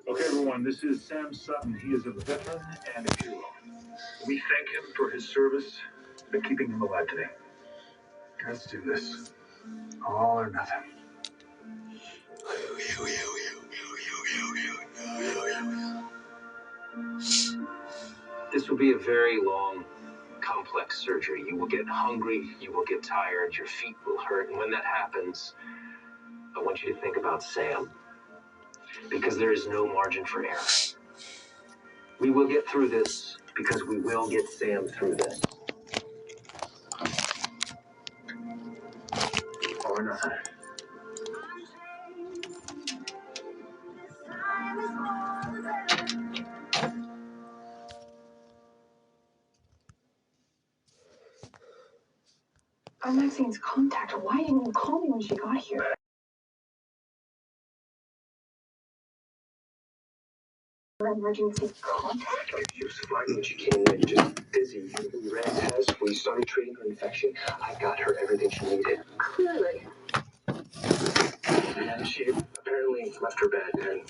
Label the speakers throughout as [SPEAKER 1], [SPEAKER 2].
[SPEAKER 1] Okay, everyone, this is Sam Sutton. He is a veteran and a hero. We thank him for his service and keeping him alive today. Let's do this. All or nothing.
[SPEAKER 2] This will be a very long, complex surgery. You will get hungry, you will get tired, your feet will hurt, and when that happens, I want you to think about Sam, because there is no margin for error. We will get through this, because we will get Sam through this.
[SPEAKER 1] All or nothing.
[SPEAKER 3] Maxine's contact. Why didn't you call me when she got here? Emergency contact?
[SPEAKER 2] She was fine when she came in, just dizzy. We ran tests, we started treating her infection. I got her everything she needed.
[SPEAKER 3] Clearly.
[SPEAKER 2] And she apparently left her bed, and...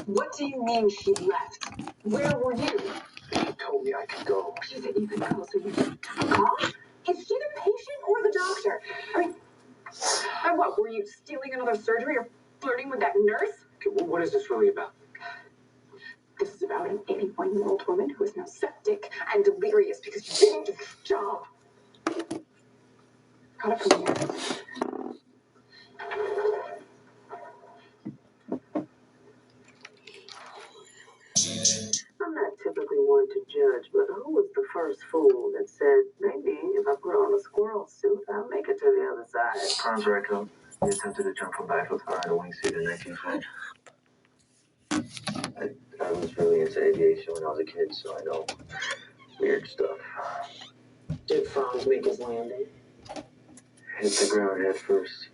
[SPEAKER 3] What do you mean she left? Where were you?
[SPEAKER 2] She told me I could go.
[SPEAKER 3] She said you could go, so you took off? Is she the patient or the doctor? I mean, and what, were you stealing another surgery or flirting with that nurse?
[SPEAKER 2] Okay, well, what is this really about?
[SPEAKER 3] This is about an 81-year-old woman who is now septic and delirious because she didn't do her job. Got it from here.
[SPEAKER 4] I'm not typically one to judge, but who was the first fool that said, maybe if I put on a squirrel suit, I'll make it to the other side?
[SPEAKER 2] Franz Reichelt. He attempted to jump from backflip car in a wingsuit in 1940. I was really into aviation when I was a kid, so I know weird stuff.
[SPEAKER 4] Did Franz make his landing?
[SPEAKER 2] Hit the ground head first.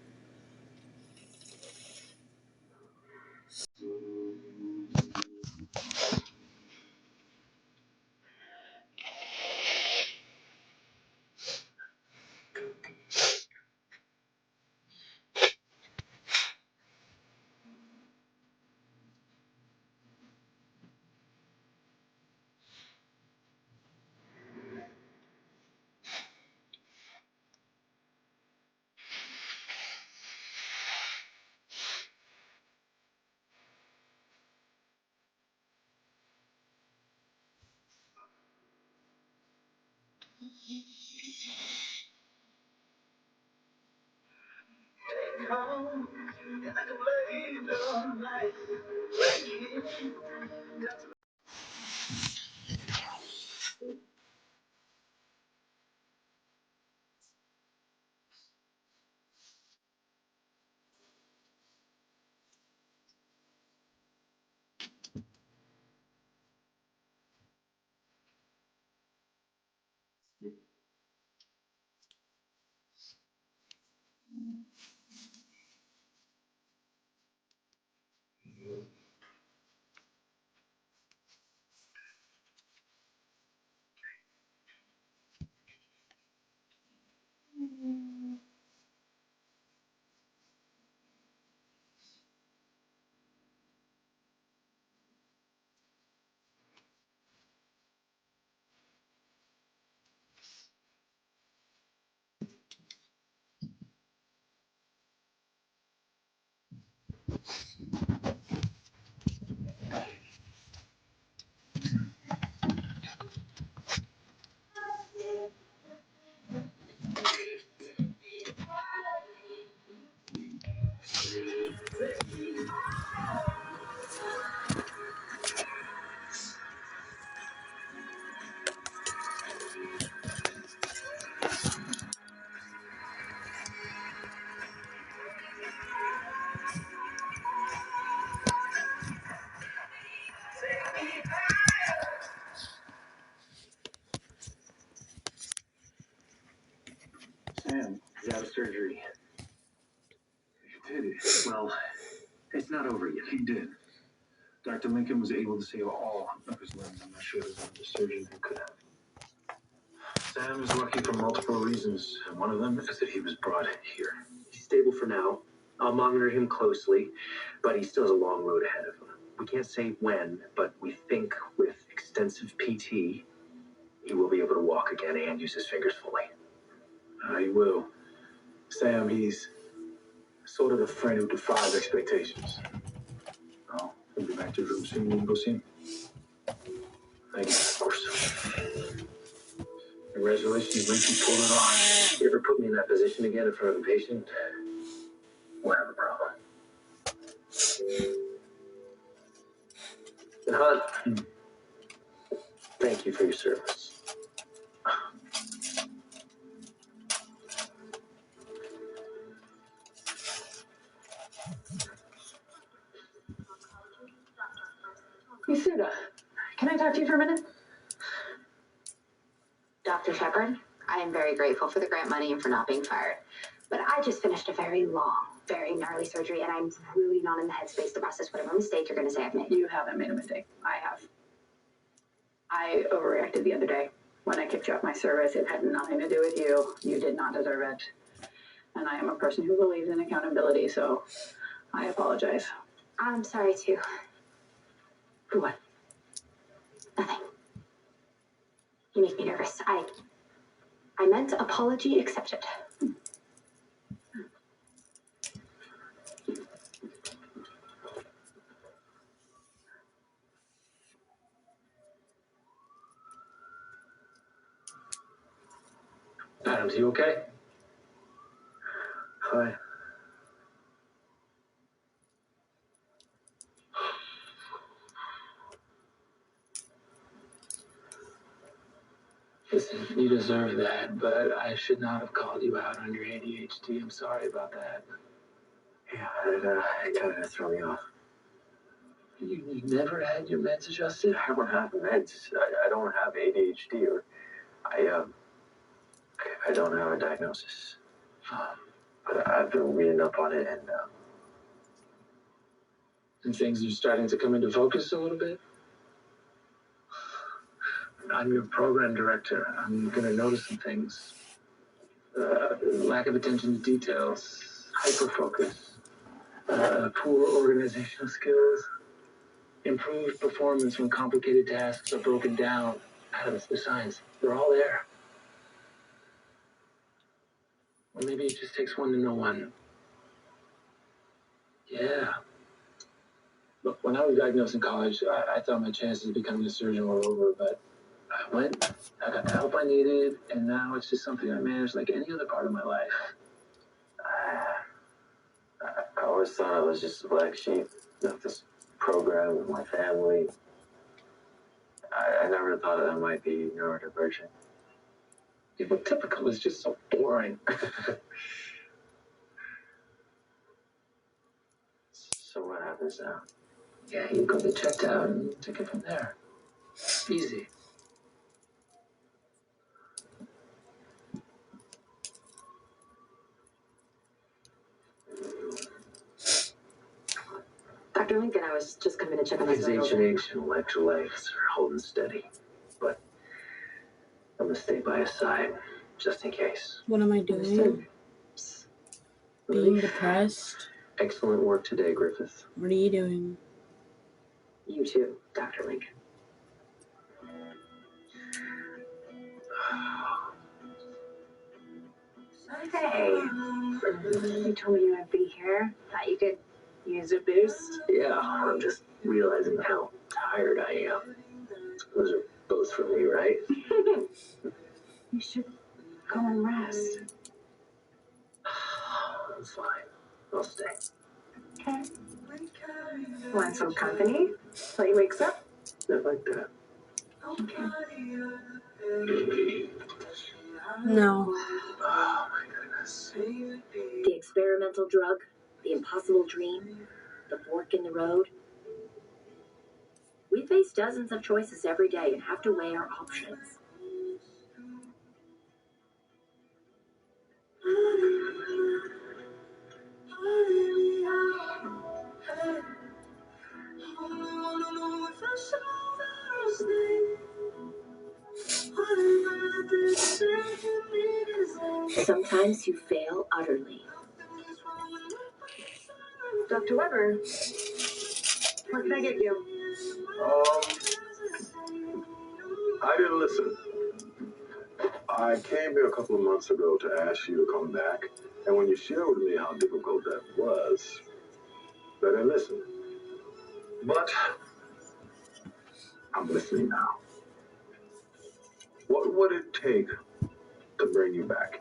[SPEAKER 1] Sam,
[SPEAKER 2] He's out of surgery.
[SPEAKER 1] you did it.
[SPEAKER 2] Well, it's not over yet.
[SPEAKER 1] He did. Dr. Lincoln was able to save all of his limbs. I'm not sure there's another surgeon who could have. Sam is lucky for multiple reasons, and one of them is that he was brought here.
[SPEAKER 2] He's stable for now. I'll monitor him closely, but he still has a long road ahead of him. We can't say when, but we think with extensive PT, he will be able to walk again and use his fingers fully.
[SPEAKER 1] He will. Sam, he's sort of the friend who defies expectations. Oh, we'll be back to your room soon. You can go see him.
[SPEAKER 2] Thank you, of course.
[SPEAKER 1] Congratulations, Link, you pulled it off.
[SPEAKER 2] You ever put me in that position again in front of a patient, we'll have a problem. And Hunt, thank you for your service.
[SPEAKER 3] Yasuda, can I talk to you for a minute?
[SPEAKER 5] Dr. Shepard, I am very grateful for the grant money and for not being fired. But I just finished a very long, very gnarly surgery, and I'm really not in the headspace to process whatever mistake you're going to say I've made.
[SPEAKER 3] You haven't made a mistake. I have. I overreacted the other day. When I kicked you off my service, it had nothing to do with you. You did not deserve it. And I am a person who believes in accountability, so I apologize.
[SPEAKER 5] I'm sorry, too.
[SPEAKER 3] For what?
[SPEAKER 5] Nothing. You make me nervous. I meant apology accepted.
[SPEAKER 2] Adams, you okay?
[SPEAKER 1] Hi.
[SPEAKER 2] Listen, you deserve that, but I should not have called you out on your ADHD. I'm sorry about that.
[SPEAKER 1] Yeah, it kind of threw me off.
[SPEAKER 2] You never had your meds adjusted?
[SPEAKER 1] I haven't had meds. I don't have ADHD, or I don't have a diagnosis. But I've been reading up on it,
[SPEAKER 2] And things are starting to come into focus a little bit? I'm your program director. I'm going to notice some things. Lack of attention to details, hyperfocus, poor organizational skills, improved performance when complicated tasks are broken down. Adams, the signs, they're all there. Or maybe it just takes one to know one. Yeah. Look, when I was diagnosed in college, I thought my chances of becoming a surgeon were over, but I went, I got the help I needed, and now it's just something I manage like any other part of my life.
[SPEAKER 1] I always thought I was just a black sheep of this program with my family. I never thought that I might be neurodivergent.
[SPEAKER 2] Yeah, but typical is just so boring.
[SPEAKER 1] So what happens now?
[SPEAKER 2] Yeah, you go get checked out and take it from there. Easy.
[SPEAKER 5] Dr. Lincoln, I was just coming to check on
[SPEAKER 2] His
[SPEAKER 5] his vital
[SPEAKER 2] H&H and electrolytes are holding steady, but I'm gonna stay by his side, just in case.
[SPEAKER 6] What am I doing? Being depressed?
[SPEAKER 2] Excellent work today, Griffith.
[SPEAKER 6] What are you doing?
[SPEAKER 5] You too, Dr. Lincoln.
[SPEAKER 3] Hey, you told me you would be here. Thought you could use a boost.
[SPEAKER 2] Yeah, I'm just realizing how tired I am. Those are both for me, right?
[SPEAKER 3] You should go and rest.
[SPEAKER 2] I'm fine. I'll stay.
[SPEAKER 3] Okay. Want some company? Till he wakes up?
[SPEAKER 2] I like that.
[SPEAKER 3] Okay.
[SPEAKER 6] No.
[SPEAKER 2] Oh, my goodness.
[SPEAKER 7] The experimental drug, the impossible dream, the fork in the road. We face dozens of choices every day and have to weigh our options. Sometimes you fail utterly.
[SPEAKER 3] Dr. Weber,
[SPEAKER 4] What can I get you?
[SPEAKER 1] I didn't listen. I came here a couple of months ago to ask you to come back, and when you shared with me how difficult that was, I didn't listen. But I'm listening now. What would it take to bring you back?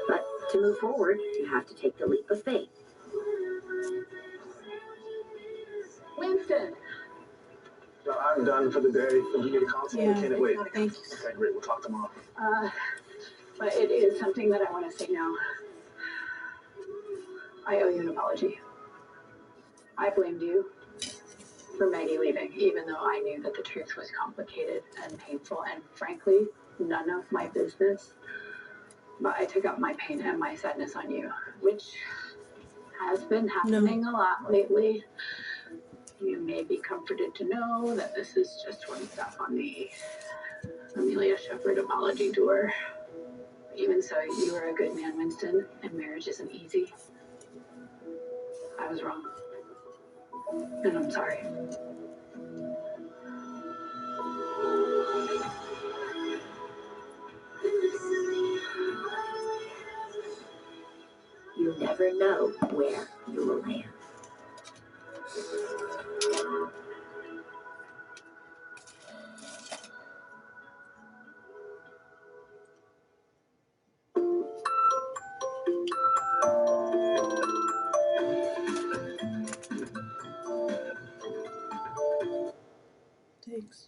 [SPEAKER 7] But to move forward, you have to take the leap of faith.
[SPEAKER 3] Winston.
[SPEAKER 1] I'm done for the day. If you get a console,
[SPEAKER 6] Yeah,
[SPEAKER 1] can't wait.
[SPEAKER 6] thanks.
[SPEAKER 1] Okay, great. We'll talk tomorrow.
[SPEAKER 3] But it is something that I want to say now. I owe you an apology. I blamed you for Maggie leaving, even though I knew that the truth was complicated and painful and frankly, none of my business. But I took out my pain and my sadness on you, which has been happening a lot lately. You may be comforted to know that this is just one step on the Amelia Shepherd apology tour. Even so, you are a good man, Winston, and marriage isn't easy. I was wrong. And I'm sorry.
[SPEAKER 7] You never know where you will land.
[SPEAKER 6] Thanks.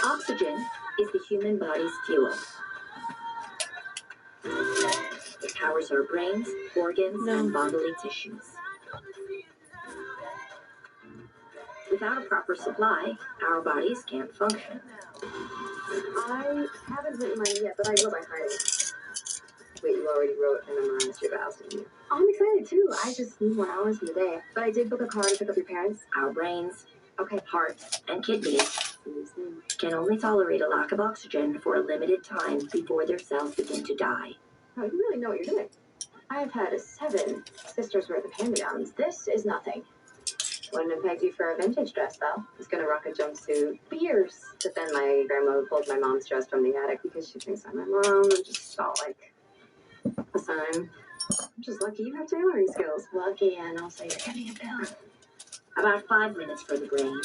[SPEAKER 7] Oxygen is the human body's fuel. It powers our brains, organs, and bodily tissues. Without a proper supply, our bodies can't function.
[SPEAKER 4] I haven't written mine yet, but I will by Friday. Wait, you already wrote and memorized your vows, didn't you? Oh, I'm excited too. I just need more hours in the day. But I did book a car to pick up your parents.
[SPEAKER 7] Our brains,
[SPEAKER 4] Okay.
[SPEAKER 7] heart, and kidneys can only tolerate a lack of oxygen for a limited time before their cells begin to die.
[SPEAKER 4] Oh, you really know what you're doing. I have had 7 sisters worth of hand-me-downs. This is nothing. Wouldn't have pegged you for a vintage dress, though. I was gonna rock a jumpsuit for years. But then my grandma pulled my mom's dress from the attic because she thinks I'm my mom and just felt like a sign. I'm just lucky you have tailoring skills.
[SPEAKER 3] Lucky, and also you're getting a bill.
[SPEAKER 7] About 5 minutes for the brain,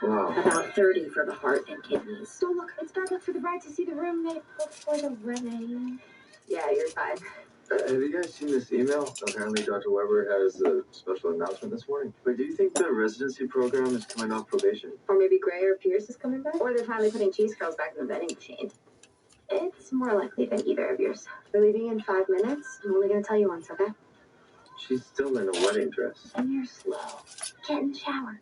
[SPEAKER 1] Wow.
[SPEAKER 7] about 30 for the heart and kidneys.
[SPEAKER 4] Don't look, it's bad luck for the bride to see the roommate before the wedding. Yeah, you're fine.
[SPEAKER 8] Have you guys seen this email? Apparently Dr. Weber has a special announcement this morning. Wait, do you think the residency program is coming off probation?
[SPEAKER 4] Or maybe Gray or Pierce is coming back? Or they're finally putting cheese curls back in the vending machine. It's more likely than either of yours. We're leaving in 5 minutes. I'm only gonna tell you once, okay?
[SPEAKER 8] She's still in a wedding dress.
[SPEAKER 4] And you're slow. Get in the shower.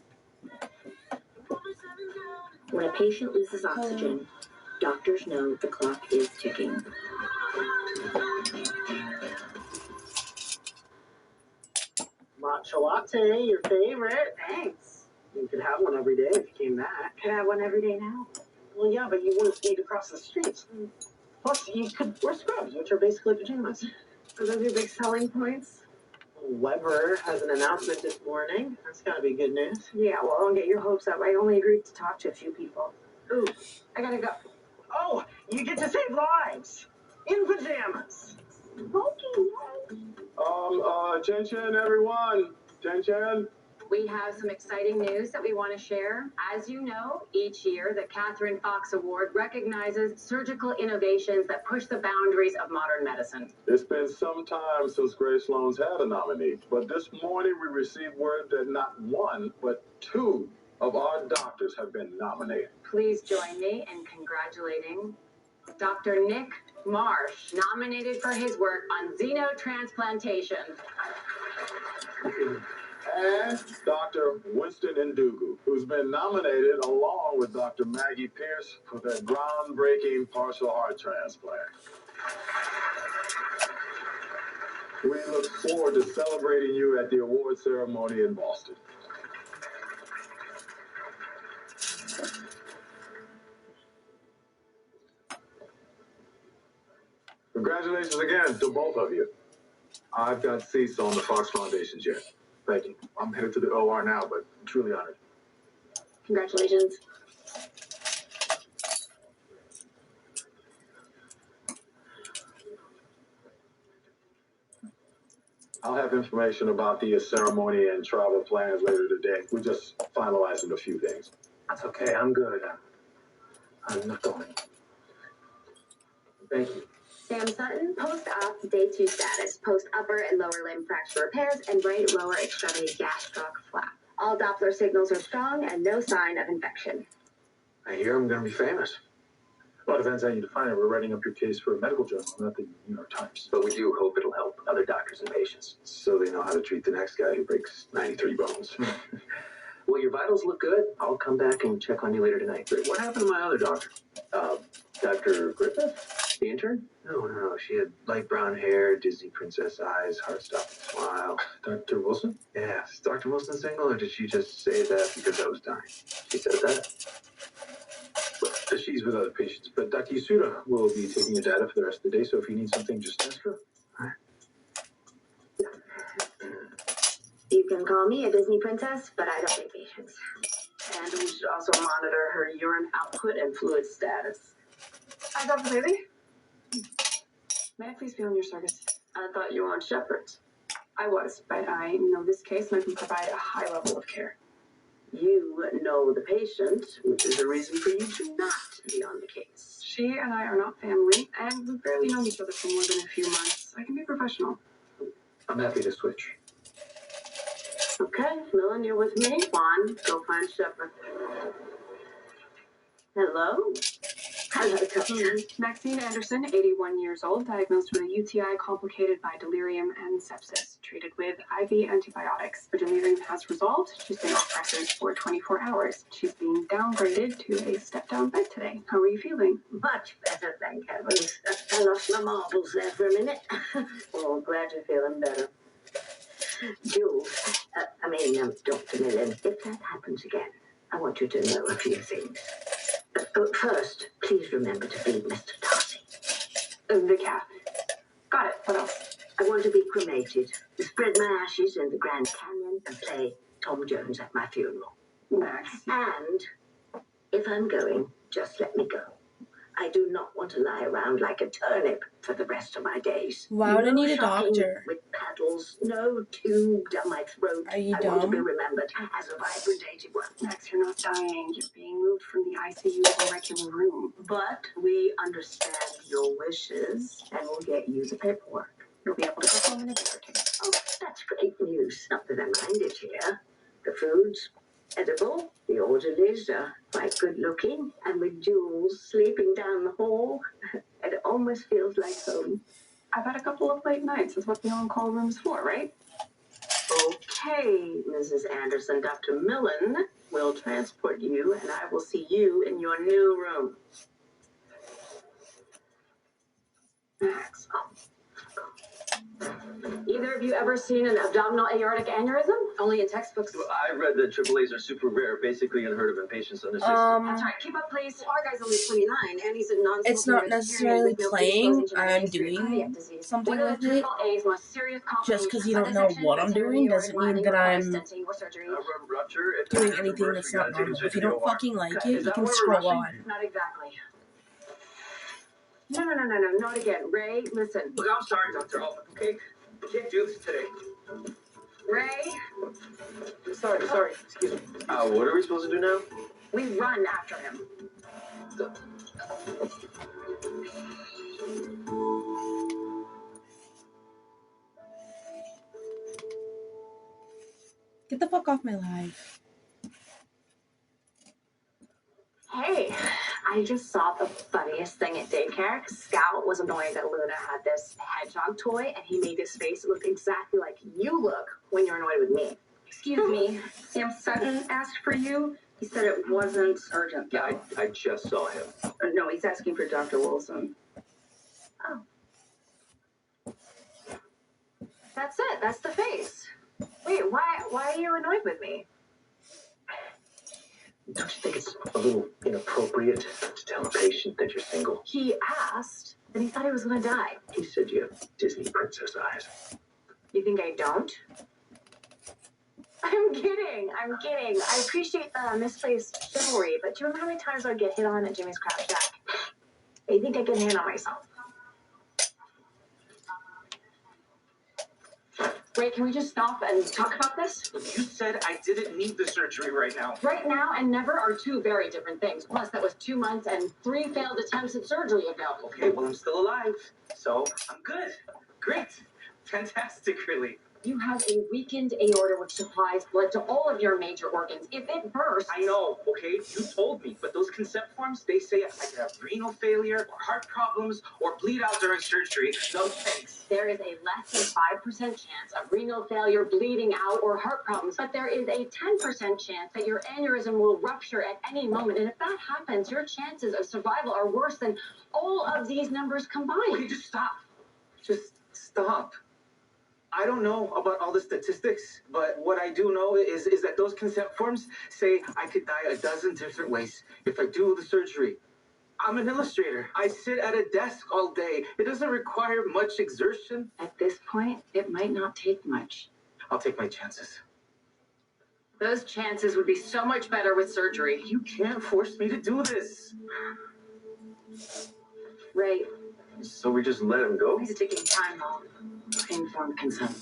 [SPEAKER 7] When a patient loses oxygen, doctors know the clock is ticking.
[SPEAKER 9] Matcha latte, your favorite.
[SPEAKER 4] Thanks.
[SPEAKER 9] You could have one every day if you came back.
[SPEAKER 4] Could I have one every day now?
[SPEAKER 9] Well, yeah, but you wouldn't need to cross the streets. Plus, you could wear scrubs, which are basically pajamas.
[SPEAKER 4] Are those your big selling points?
[SPEAKER 9] Weber has an announcement this morning. That's gotta be good news.
[SPEAKER 4] Yeah, well, don't get your hopes up. I only agreed to talk to a few people. Ooh, I gotta go.
[SPEAKER 9] Oh, you get to save lives in pajamas.
[SPEAKER 1] Attention, everyone. Attention.
[SPEAKER 3] We have some exciting news that we want to share. As you know, each year the Catherine Fox Award recognizes surgical innovations that push the boundaries of modern medicine.
[SPEAKER 1] It's been some time since Grace Sloan's had a nominee, but this morning we received word that not one, but 2 of our doctors have been nominated.
[SPEAKER 3] Please join me in congratulating Dr. Nick Marsh, nominated for his work on xenotransplantation.
[SPEAKER 1] And Dr. Winston Ndugu, who's been nominated along with Dr. Maggie Pierce for their groundbreaking partial heart transplant. We look forward to celebrating you at the award ceremony in Boston. Congratulations again to both of you. I've got seats on the Fox Foundation's yet. Thank you. I'm headed to the OR now, but I'm truly honored.
[SPEAKER 4] Congratulations.
[SPEAKER 1] I'll have information about the ceremony and travel plans later today. We're just finalizing a few things.
[SPEAKER 2] That's okay. I'm good. I'm not going. Thank you.
[SPEAKER 4] Sam Sutton, post-op day 2 status, post upper and lower limb fracture repairs, and right lower extremity gastroc flap. All Doppler signals are strong and no sign of infection.
[SPEAKER 2] I hear I'm going to be famous.
[SPEAKER 8] Well, it depends how you define it. We're writing up your case for a medical journal, not the New York Times.
[SPEAKER 2] But we do hope it'll help other doctors and patients, so they know how to treat the next guy who breaks 93 bones. Well, your vitals look good. I'll come back and check on you later tonight. Wait, what happened to my other doctor? Dr. Griffith? The intern? No. She had light brown hair, Disney princess eyes, heart-stopping smile.
[SPEAKER 8] Dr. Wilson?
[SPEAKER 2] Yeah, is Dr. Wilson single, or did she just say that because I was dying? She said that?
[SPEAKER 8] She's with other patients, but Dr. Yasuda will be taking your data for the rest of the day, so if you need something, just ask her.
[SPEAKER 4] You can call me a Disney princess, but I don't take patients.
[SPEAKER 6] And we should also monitor her urine output and fluid status.
[SPEAKER 3] Hi, Dr. Bailey. May I please be on your service?
[SPEAKER 6] I thought you were on Shepherd's.
[SPEAKER 3] I was, but I know this case and I can provide a high level of care.
[SPEAKER 6] You know the patient, which is a reason for you to not be on the case.
[SPEAKER 3] She and I are not family, and we've barely known each other for more than a few months. I can be professional.
[SPEAKER 2] I'm happy to switch.
[SPEAKER 6] Okay, Millen, you're with me. Juan, go find Shepherd. Hello?
[SPEAKER 4] Hello, Doctor.
[SPEAKER 3] Maxine Anderson, 81 years old, diagnosed with a UTI complicated by delirium and sepsis, treated with IV antibiotics. Her delirium has resolved. She's been off record for 24 hours. She's being downgraded to a step-down bed today. How are you feeling?
[SPEAKER 4] Much better, thank heavens. I lost my marbles there for a minute.
[SPEAKER 6] Well, I'm glad you're feeling better.
[SPEAKER 4] Jules, Dr. Millen, if that happens again, I want you to know a few things. First, please remember to feed Mr. Darcy.
[SPEAKER 3] The cat. Got it. What else?
[SPEAKER 4] I want to be cremated, spread my ashes in the Grand Canyon, and play Tom Jones at my funeral.
[SPEAKER 3] Max.
[SPEAKER 4] And if I'm going, just let me go. I do not want to lie around like a turnip for the rest of my days.
[SPEAKER 10] Why would I need a
[SPEAKER 4] shopping
[SPEAKER 10] doctor?
[SPEAKER 4] With paddles, no tube down my throat.
[SPEAKER 10] Are you
[SPEAKER 4] I want to be
[SPEAKER 10] dumb?
[SPEAKER 4] remembered as a vibrant 81.
[SPEAKER 3] Max, you're not dying. You're being moved from the ICU to a regular room.
[SPEAKER 6] But we understand your wishes, and we'll get you the paperwork.
[SPEAKER 3] You'll be able to go home in a day or two.
[SPEAKER 4] Oh, that's great news. Not that I mind it here. The food's edible. The orderlies are quite good looking. And with Jules sleeping down the hall, it almost feels like home.
[SPEAKER 3] I've had a couple of late nights. That's what the on-call room's for, right?
[SPEAKER 6] Okay, Mrs. Anderson, Dr. Millen will transport you, and I will see you in your new room.
[SPEAKER 3] Max.
[SPEAKER 4] Either of you ever seen an abdominal aortic aneurysm? Only in textbooks.
[SPEAKER 2] I read that AAAs are super rare, basically unheard of in patients under 60.
[SPEAKER 4] That's right. Keep up, please. Our guy's only 29, and he's a non-smoker.
[SPEAKER 10] It's not necessarily playing. I'm doing something with it. Just because you don't know what I'm doing doesn't mean that I'm doing anything that's not normal. If you don't fucking like it, you can scroll on.
[SPEAKER 4] Not exactly. No, not again. Ray, listen.
[SPEAKER 2] Look, I'm sorry, Dr. Alpha, okay? We can't do this today.
[SPEAKER 4] Ray?
[SPEAKER 2] Sorry, excuse me. What are we supposed to do now?
[SPEAKER 4] We run after him.
[SPEAKER 10] Get the fuck off my live.
[SPEAKER 4] Hey, I just saw the funniest thing at daycare. Scout was annoyed that Luna had this hedgehog toy, and he made his face look exactly like you look when you're annoyed with me.
[SPEAKER 3] Excuse me. Sam Sutton asked for you. He said it wasn't urgent.
[SPEAKER 2] Yeah, I just saw him.
[SPEAKER 3] No, he's asking for Dr. Wilson.
[SPEAKER 4] Oh. That's it. That's the face. Wait, why are you annoyed with me?
[SPEAKER 2] Don't you think it's a little inappropriate to tell a patient that you're single?
[SPEAKER 4] He asked, and he thought he was gonna die.
[SPEAKER 2] He said you have Disney princess eyes.
[SPEAKER 4] You think I don't? I'm kidding. I appreciate the misplaced chivalry, but do you remember how many times I would get hit on at Jimmy's Crab Shack? I think I can handle myself. Wait, can we just stop and talk about this?
[SPEAKER 9] You said I didn't need the surgery right now.
[SPEAKER 4] Right now and never are two very different things. Plus, that was 2 months and 3 failed attempts at surgery ago.
[SPEAKER 9] Okay, well, I'm still alive, so I'm good. Great. Fantastic, really.
[SPEAKER 4] You have a weakened aorta which supplies blood to all of your major organs. If it bursts...
[SPEAKER 9] I know, okay? You told me, but those consent forms, they say I could have renal failure, or heart problems, or bleed out during surgery. No thanks.
[SPEAKER 4] There is a less than 5% chance of renal failure, bleeding out, or heart problems, but there is a 10% chance that your aneurysm will rupture at any moment. And if that happens, your chances of survival are worse than all of these numbers combined.
[SPEAKER 9] Okay, just stop. Just stop. I don't know about all the statistics, but what I do know is that those consent forms say I could die a dozen different ways if I do the surgery. I'm an illustrator. I sit at a desk all day. It doesn't require much exertion.
[SPEAKER 3] At this point, it might not take much.
[SPEAKER 9] I'll take my chances.
[SPEAKER 4] Those chances would be so much better with surgery.
[SPEAKER 9] You can't force me to do this.
[SPEAKER 4] Ray,
[SPEAKER 8] So we just let him go?
[SPEAKER 3] He's taking time off. Informed consent.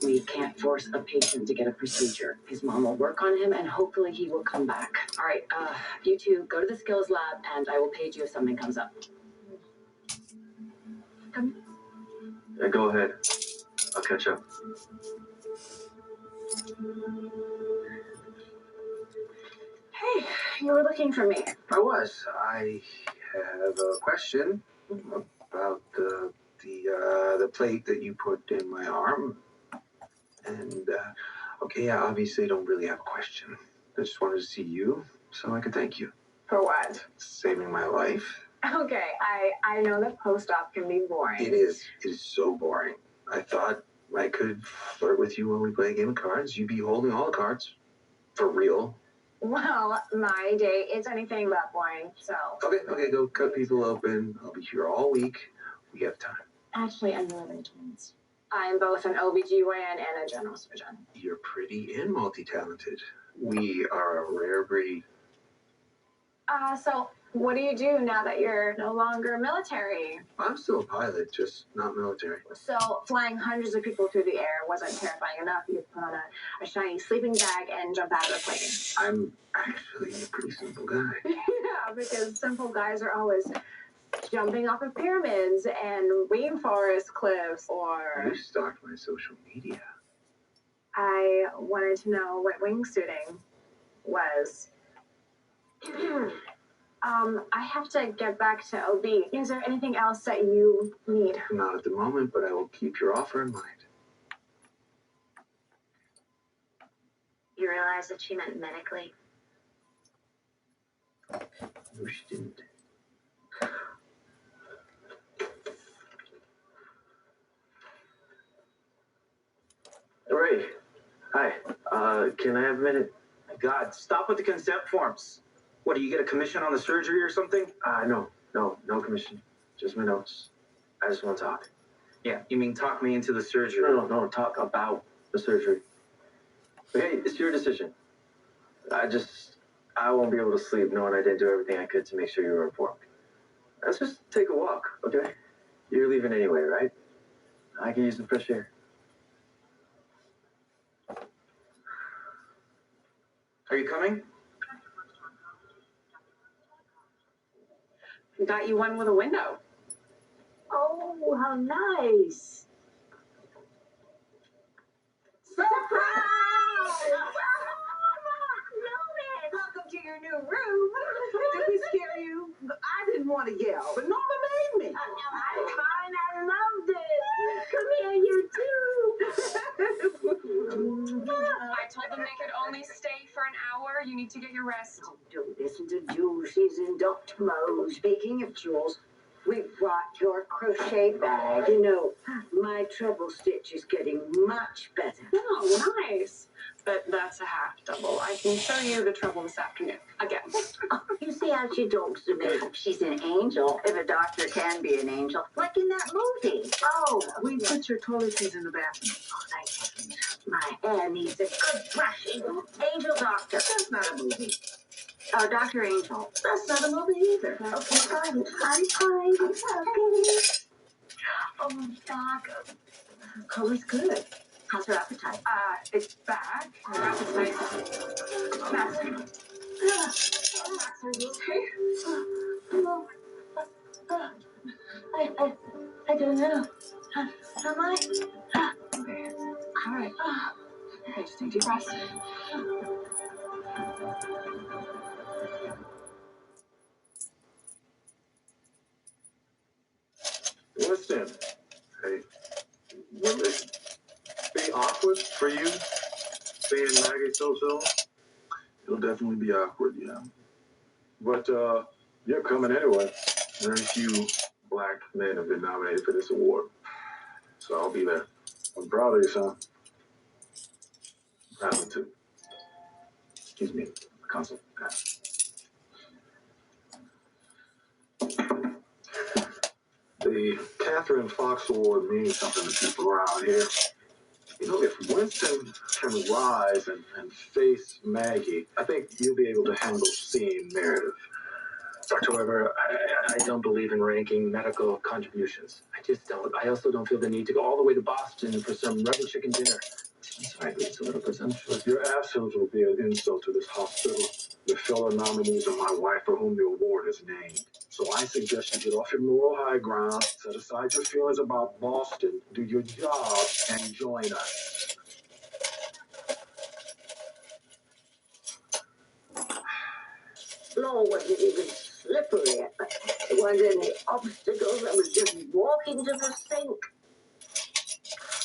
[SPEAKER 3] We can't force a patient to get a procedure. His mom will work on him, and hopefully he will come back. All right, you two go to the skills lab, and I will page you if something comes up. Come.
[SPEAKER 8] Yeah, go ahead. I'll catch up.
[SPEAKER 3] Hey, you were looking for me.
[SPEAKER 11] I was. I have a question about the plate that you put in my arm. And, okay, I obviously don't really have a question. I just wanted to see you so I could thank you.
[SPEAKER 3] For what?
[SPEAKER 11] Saving my life.
[SPEAKER 3] Okay, I know that post-op can be boring.
[SPEAKER 11] It is. It is so boring. I thought I could flirt with you when we play a game of cards. You'd be holding all the cards. For real.
[SPEAKER 3] Well, my day is anything but boring, so...
[SPEAKER 11] Okay, go cut people open. I'll be here all week. We have time.
[SPEAKER 3] Actually, I'm really twins. I'm both an OBGYN and a general surgeon.
[SPEAKER 11] You're pretty and multi-talented. We are a rare breed.
[SPEAKER 3] So what do you do now that you're no longer military?
[SPEAKER 11] I'm still a pilot, just not military.
[SPEAKER 3] So flying hundreds of people through the air wasn't terrifying enough. You put on a shiny sleeping bag and jump out of the plane.
[SPEAKER 11] I'm actually a pretty simple guy.
[SPEAKER 3] Yeah, because simple guys are always jumping off of pyramids and rainforest cliffs, or...
[SPEAKER 11] You stalked my social media.
[SPEAKER 3] I wanted to know what wingsuiting was. I have to get back to OB. Is there anything else that you need?
[SPEAKER 11] Not at the moment, but I will keep your offer in mind.
[SPEAKER 7] You realize that she meant medically?
[SPEAKER 11] No, she didn't.
[SPEAKER 8] Ray, hi. Can I have a minute?
[SPEAKER 9] My God, stop with the consent forms. What, do you get a commission on the surgery or something?
[SPEAKER 8] No commission. Just my notes. I just want to talk.
[SPEAKER 9] Yeah, you mean talk me into the surgery?
[SPEAKER 8] No, talk about the surgery. Okay, it's your decision. I won't be able to sleep knowing I didn't do everything I could to make sure you were informed. Let's just take a walk, okay? You're leaving anyway, right? I can use some fresh air.
[SPEAKER 9] Are you coming?
[SPEAKER 3] Got you one with a window.
[SPEAKER 6] Oh, how nice.
[SPEAKER 4] Surprise! Welcome to your new room.
[SPEAKER 6] Did we scare you? I didn't want to yell, but Norma made me.
[SPEAKER 4] I'm fine. I loved it. Come here, you too.
[SPEAKER 3] I told them they could only stay for an hour. You need to get your rest.
[SPEAKER 6] Oh, don't listen to Jules. She's in doctor mode. Speaking of Jules, we brought your crochet bag. You know, my treble stitch is getting much better.
[SPEAKER 3] Oh, nice. but that's a half double. I can show you the trouble this afternoon. Again.
[SPEAKER 7] You see how she jokes to me. She's an angel, if a doctor can be an angel, like in that movie.
[SPEAKER 6] Oh, we put your toiletries in the bathroom.
[SPEAKER 7] Oh, thank heavens. My hair needs a good brushing. Angel doctor.
[SPEAKER 6] That's not a movie.
[SPEAKER 7] Oh, Dr. Angel.
[SPEAKER 6] That's not a movie either.
[SPEAKER 7] Okay, fine. I'm fine. Okay. Oh, Doc. Chloe's good. How's her appetite?
[SPEAKER 3] It's back. Her appetite. Max, are you okay?
[SPEAKER 7] Oh, I don't know. Am I?
[SPEAKER 3] Okay. All right. Okay, just take deep breaths.
[SPEAKER 1] Listen, hey, will it be awkward for you seeing Maggie so soon? It'll definitely be awkward, yeah. But you're coming anyway. Very few black men have been nominated for this award, so I'll be there. I'm proud of you, son. Proud of you too. Excuse me, consul. The Catherine Fox Award means something to people around here. You know, if Winston can rise and face Maggie, I think you'll be able to handle seeing Meredith.
[SPEAKER 8] Dr. Weber, I don't believe in ranking medical contributions. I just don't. I also don't feel the need to go all the way to Boston for some rubber chicken dinner. I'm sorry, it's a little presumptuous.
[SPEAKER 1] Your absence will be an insult to this hospital. The fellow nominees are my wife for whom the award is named. So I suggest you get off your moral high ground, set aside your feelings about Boston, do your job, and join us.
[SPEAKER 7] Floor wasn't even slippery. There weren't any obstacles. I was just walking to the sink.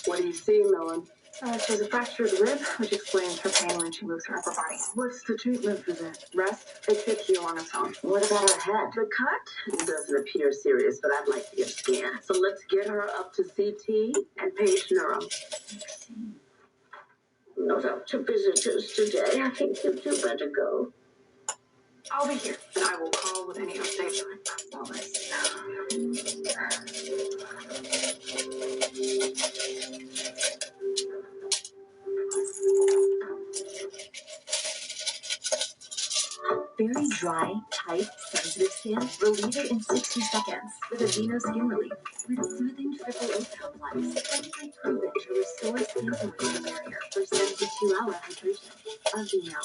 [SPEAKER 3] What do you see, Millen? She has a fractured rib, which explains her pain when she moves her upper body.
[SPEAKER 6] What's the treatment for that?
[SPEAKER 3] Rest, it should heal on its own.
[SPEAKER 7] What about her head?
[SPEAKER 6] The cut doesn't appear serious, but I'd like to get a scan. So let's get her up to CT and page neuro.
[SPEAKER 7] Not up to visitors today. I think you two better go.
[SPEAKER 3] I'll be here, and I will call with any updates.
[SPEAKER 12] Very dry, tight, sensitive skin, relieve it in 60 seconds with Aveeno Skin Relief. With soothing triple oat complex, clinically proven to restore skin to the barrier for 72-hour hydration. Aveeno.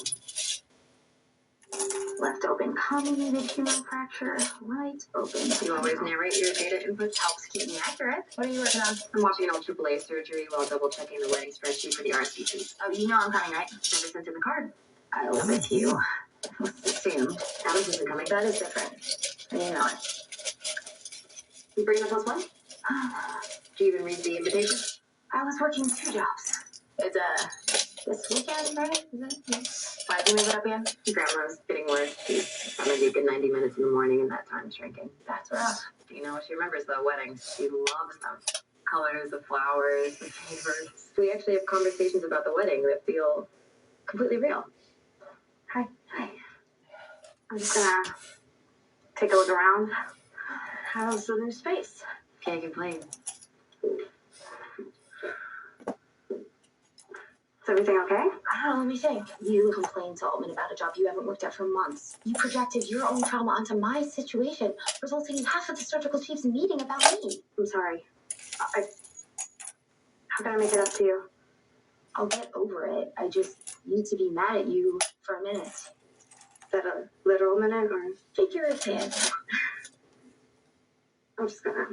[SPEAKER 5] Left open comminuted human fracture, right open.
[SPEAKER 4] You always narrate your data inputs, helps keep me accurate. What are you working on? I'm watching an AAA surgery while double checking the wedding spreadsheet for the RSVP.
[SPEAKER 5] Oh, you know I'm coming, right?
[SPEAKER 4] Never sent in the card.
[SPEAKER 5] I will with you.
[SPEAKER 4] Assumed. Adams isn't coming.
[SPEAKER 5] That is different. You know it.
[SPEAKER 4] You bring the +1? Do you even read the invitation?
[SPEAKER 5] I was working 2 jobs.
[SPEAKER 4] It's
[SPEAKER 5] This weekend, right?
[SPEAKER 4] why'd you move it up again? Grandma's getting worse. She's having a good 90 minutes in the morning and that time's shrinking.
[SPEAKER 5] That's rough.
[SPEAKER 4] You know, she remembers the weddings. She loves them. Colors, the flowers, the favors. We actually have conversations about the wedding that feel completely real.
[SPEAKER 5] Hi. I'm just gonna take a look around. How's the new space?
[SPEAKER 4] Can't complain.
[SPEAKER 5] Is everything okay? I don't know, let me think. You complained to Altman about a job you haven't worked at for months. You projected your own trauma onto my situation, resulting in half of the surgical chiefs meeting about me. I'm sorry. How can I make it up to you? I'll get over it. I just need to be mad at you for a minute. Is that a literal minute or figurative? I'm just gonna...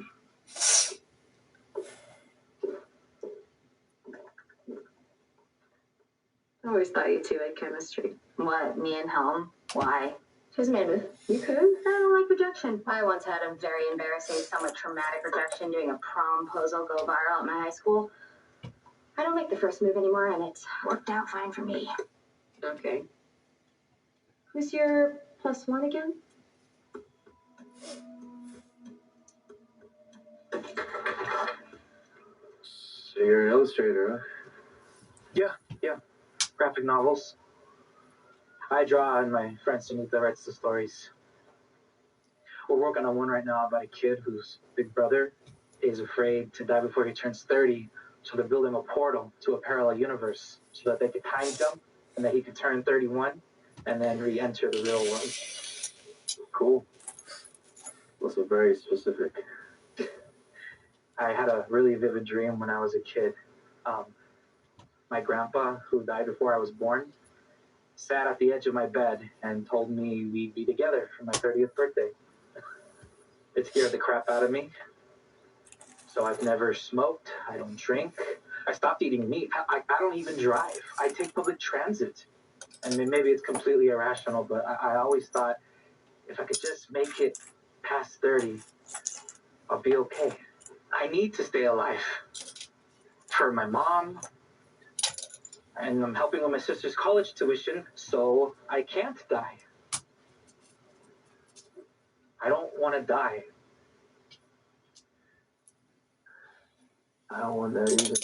[SPEAKER 4] I always thought you two had chemistry.
[SPEAKER 5] What, me and Helm? Why?
[SPEAKER 4] She's maybe. You could.
[SPEAKER 5] I don't like rejection. I once had a very embarrassing, somewhat traumatic rejection doing a promposal go viral at my high school. I don't make the first move anymore, and it's worked out fine for me.
[SPEAKER 4] Okay. Who's your +1 again?
[SPEAKER 8] So you're an illustrator, huh?
[SPEAKER 1] Yeah.
[SPEAKER 8] graphic novels. I draw, and my friend Sunita writes the stories. We're working on one right now about a kid whose big brother is afraid to die before he turns 30, so they're building a portal to a parallel universe so that they could time jump and that he could turn 31 and then re-enter the real world.
[SPEAKER 11] Cool. Also very specific.
[SPEAKER 8] I had a really vivid dream when I was a kid. My grandpa, who died before I was born, sat at the edge of my bed and told me we'd be together for my 30th birthday. It scared the crap out of me. So I've never smoked. I don't drink. I stopped eating meat. I don't even drive. I take public transit. I mean, maybe it's completely irrational, but I always thought if I could just make it past 30, I'll be okay. I need to stay alive. For my mom. And I'm helping with my sister's college tuition, so I can't die. I don't want to die.
[SPEAKER 11] I don't want that either.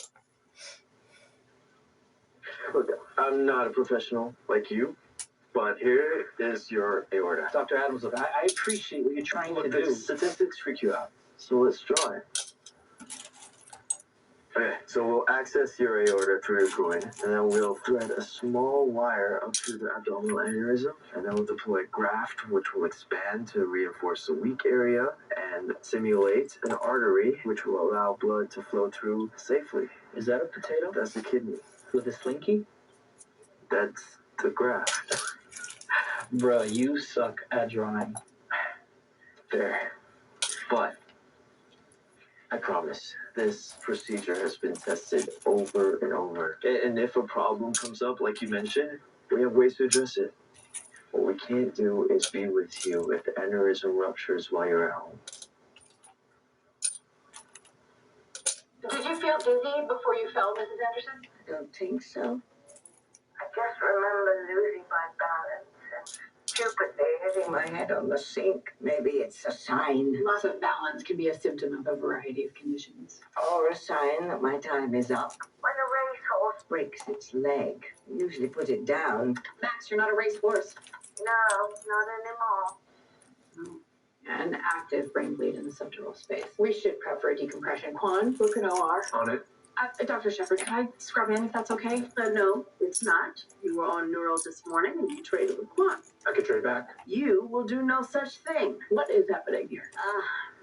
[SPEAKER 11] Look, I'm not a professional like you, but here is your aorta.
[SPEAKER 8] Dr. Adams, look, I appreciate what you're trying to do.
[SPEAKER 11] The statistics freak you out, so let's draw it. Okay, so we'll access your aorta through your groin, and then we'll thread a small wire up through the abdominal aneurysm, and then we'll deploy a graft, which will expand to reinforce the weak area and simulate an artery, which will allow blood to flow through safely.
[SPEAKER 8] Is that a potato?
[SPEAKER 11] That's the kidney.
[SPEAKER 8] With a slinky?
[SPEAKER 11] That's the graft.
[SPEAKER 8] Bruh, you suck at drawing.
[SPEAKER 11] There. But I promise, this procedure has been tested over and over. And if a problem comes up, like you mentioned, we have ways to address it. What we can't do is be with you if the aneurysm ruptures while you're at home.
[SPEAKER 3] Did you feel dizzy before you fell, Mrs. Anderson?
[SPEAKER 6] I don't think so.
[SPEAKER 7] I just remember losing my balance and stupidly hitting
[SPEAKER 6] My head on the sink. Maybe it's a sign.
[SPEAKER 3] Loss of balance can be a symptom of a variety of conditions.
[SPEAKER 6] Or a sign that my time is up.
[SPEAKER 7] when a racehorse.
[SPEAKER 6] Breaks its leg. Usually put it down.
[SPEAKER 3] Max, you're not a racehorse.
[SPEAKER 7] No, not anymore.
[SPEAKER 3] An active brain bleed in the subdural space. We should prep for a decompression. Quan, book an OR.
[SPEAKER 11] On it.
[SPEAKER 3] Dr. Shepard, can I scrub in if that's okay?
[SPEAKER 6] No, it's not. You were on neural this morning and you traded with Quan.
[SPEAKER 8] I could trade back.
[SPEAKER 6] You will do no such thing.
[SPEAKER 3] What is happening here?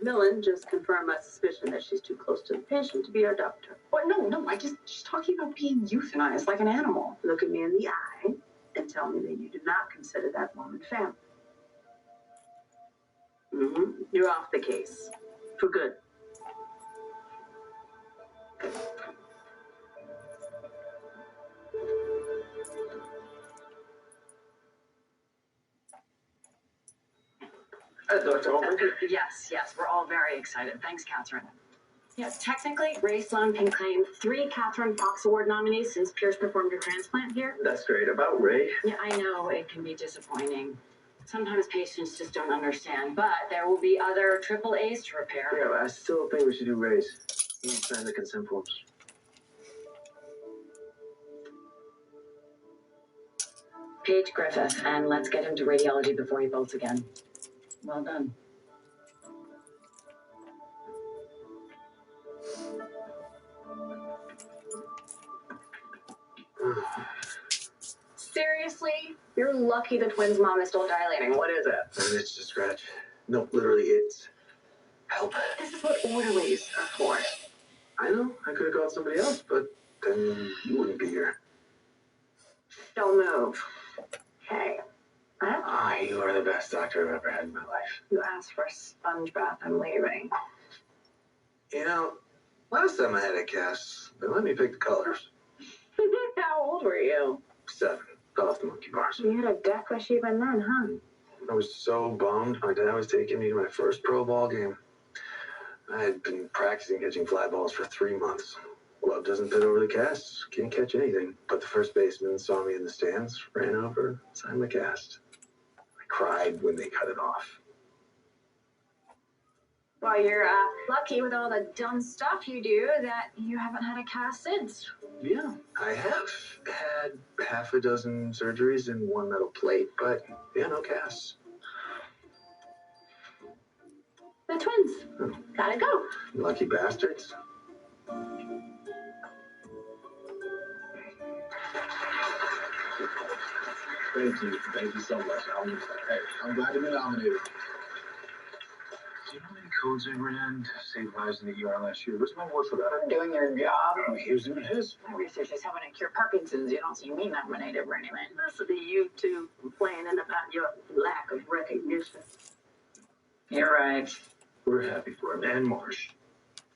[SPEAKER 6] Millen just confirmed my suspicion that she's too close to the patient to be our doctor.
[SPEAKER 3] What? No, she's talking about being euthanized like an animal.
[SPEAKER 6] Look at me in the eye and tell me that you do not consider that woman family. You're off the case. For good.
[SPEAKER 11] Dr. Holman?
[SPEAKER 13] Yes, we're all very excited. Thanks, Catherine. Yes, technically, Ray Sloan can claim 3 Catherine Fox Award nominees since Pierce performed her transplant here.
[SPEAKER 11] That's great. About Ray?
[SPEAKER 13] Yeah, I know it can be disappointing. Sometimes patients just don't understand, but there will be other triple A's to repair.
[SPEAKER 11] Yeah, but I still think we should do Ray's. You can sign the consent forms.
[SPEAKER 13] Page Griffith, and let's get him to radiology before he bolts again. Well done.
[SPEAKER 3] Seriously? You're lucky the twins' mom is still dilating.
[SPEAKER 11] What is that? An itch to scratch. No, literally, it's help.
[SPEAKER 3] This is what orderlies are for.
[SPEAKER 11] I know. I could have called somebody else, but then you wouldn't be here.
[SPEAKER 3] Don't move. Okay.
[SPEAKER 11] Ah, you are the best doctor I've ever had in my life.
[SPEAKER 3] You asked for a sponge bath. I'm leaving.
[SPEAKER 11] You know, last time I had a cast, they let me pick the colors.
[SPEAKER 3] How old were you?
[SPEAKER 11] 7. Fell off the monkey bars.
[SPEAKER 3] You had a death wish even then, huh?
[SPEAKER 11] I was so bummed. My dad was taking me to my first pro ball game. I had been practicing catching fly balls for 3 months. Glove doesn't fit over the cast. Can't catch anything. But the first baseman saw me in the stands, ran over, signed my cast. I cried when they cut it off.
[SPEAKER 13] Well, you're lucky with all the dumb stuff you do that you haven't had a cast since.
[SPEAKER 11] Yeah, I have had half a dozen surgeries and one metal plate, but yeah, no casts.
[SPEAKER 3] The twins. Gotta go.
[SPEAKER 11] Lucky bastards.
[SPEAKER 1] Thank you so much. I'm glad to be nominated.
[SPEAKER 11] Do you know how many codes I ran to save lives in the ER last year? Where's my award for that?
[SPEAKER 3] For doing your job.
[SPEAKER 11] Oh, he was doing his.
[SPEAKER 3] My research is helping to cure Parkinson's. You don't see me nominated for anything.
[SPEAKER 6] Listen to you two complaining about your lack of recognition.
[SPEAKER 3] You're right.
[SPEAKER 11] We're happy for him and Marsh.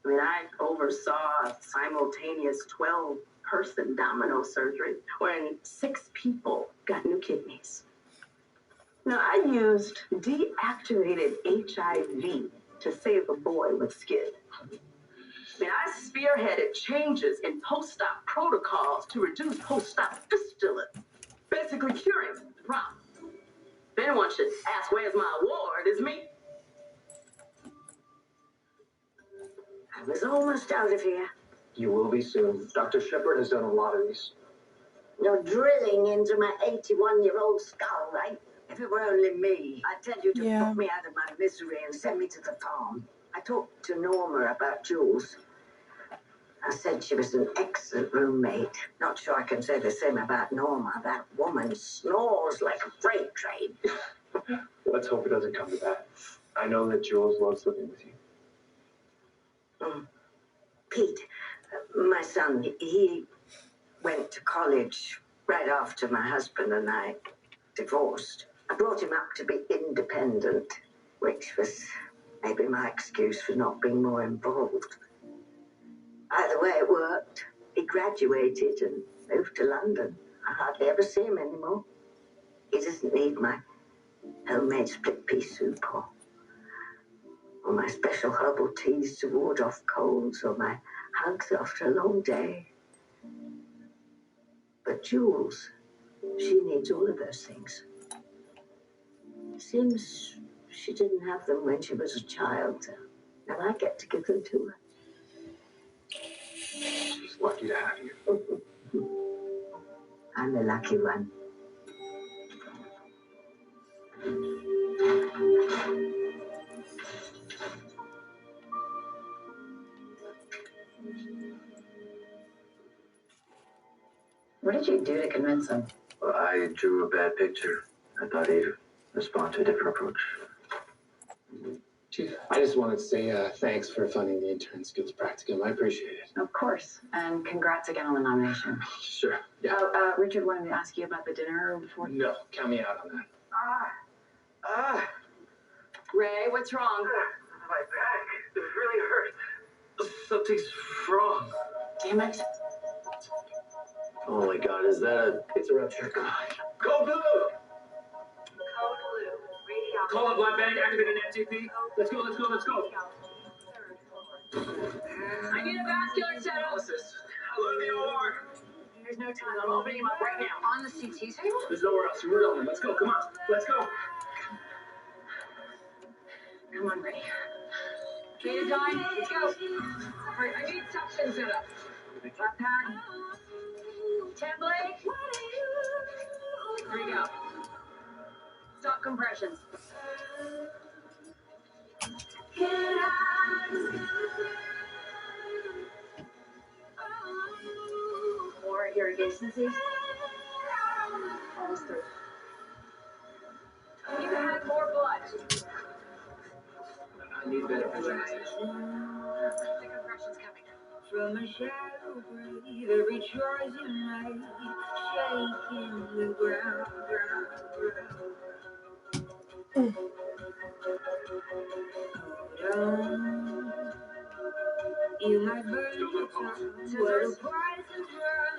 [SPEAKER 6] I mean, I oversaw a simultaneous 12-person domino surgery wherein 6 people got new kidneys. Now, I used deactivated HIV to save a boy with SCID. I mean, I spearheaded changes in post-op protocols to reduce post-op fistula, basically curing the problem. If anyone should ask where's my award, it's me. I was almost out of here.
[SPEAKER 11] You will be soon. Dr. Shepard has done a lot of these.
[SPEAKER 6] You're drilling into my 81-year-old skull, right? If it were only me, I'd tell you to put me out of my misery and send me to the farm. I talked to Norma about Jules. I said she was an excellent roommate. Not sure I can say the same about Norma. That woman snores like a freight train.
[SPEAKER 11] Let's hope it doesn't come to that. I know that Jules loves living with you.
[SPEAKER 6] Pete, my son, he went to college right after my husband and I divorced. I brought him up to be independent, which was maybe my excuse for not being more involved. Either way, it worked. He graduated and moved to London. I hardly ever see him anymore. He doesn't need my homemade split pea soup or my special herbal teas to ward off colds or my hugs after a long day. But Jules, she needs all of those things. Seems she didn't have them when she was a child, and I get to give them to her.
[SPEAKER 11] She's lucky to have you.
[SPEAKER 6] I'm the lucky one.
[SPEAKER 3] What did you do to convince him?
[SPEAKER 11] Well, I drew a bad picture. I thought he'd respond to a different approach.
[SPEAKER 14] Chief, I just wanted to say thanks for funding the intern skills practicum. I appreciate it.
[SPEAKER 3] Of course. And congrats again on the nomination.
[SPEAKER 14] Sure. Yeah.
[SPEAKER 3] Oh, Richard wanted to ask you about the dinner before.
[SPEAKER 14] No, count me out on that.
[SPEAKER 3] Ray, what's wrong?
[SPEAKER 11] My back. It really hurts. Something's wrong.
[SPEAKER 3] Damn it.
[SPEAKER 11] Oh my God, is that a... It's a rupture. Go blue!
[SPEAKER 2] Call up Black Bank, activate an MTP. Let's go.
[SPEAKER 3] I need a vascular setup.
[SPEAKER 2] I love the OR.
[SPEAKER 3] There's no time. I'm opening him up right now. On the CT table?
[SPEAKER 2] There's nowhere else. We're going. Let's go. Come on. Let's go.
[SPEAKER 3] Come on, Ray. Data time. Let's go. All right, I need suction setup. Left pad. Template. There you go. Stop compressions. More irrigation, please. Almost through. You can have more blood.
[SPEAKER 14] I need better visualization.
[SPEAKER 3] The compression's coming.
[SPEAKER 15] From a shadow breathe every choice you made, shaking the ground. Hold on, you might burn your tongue, but the price is run.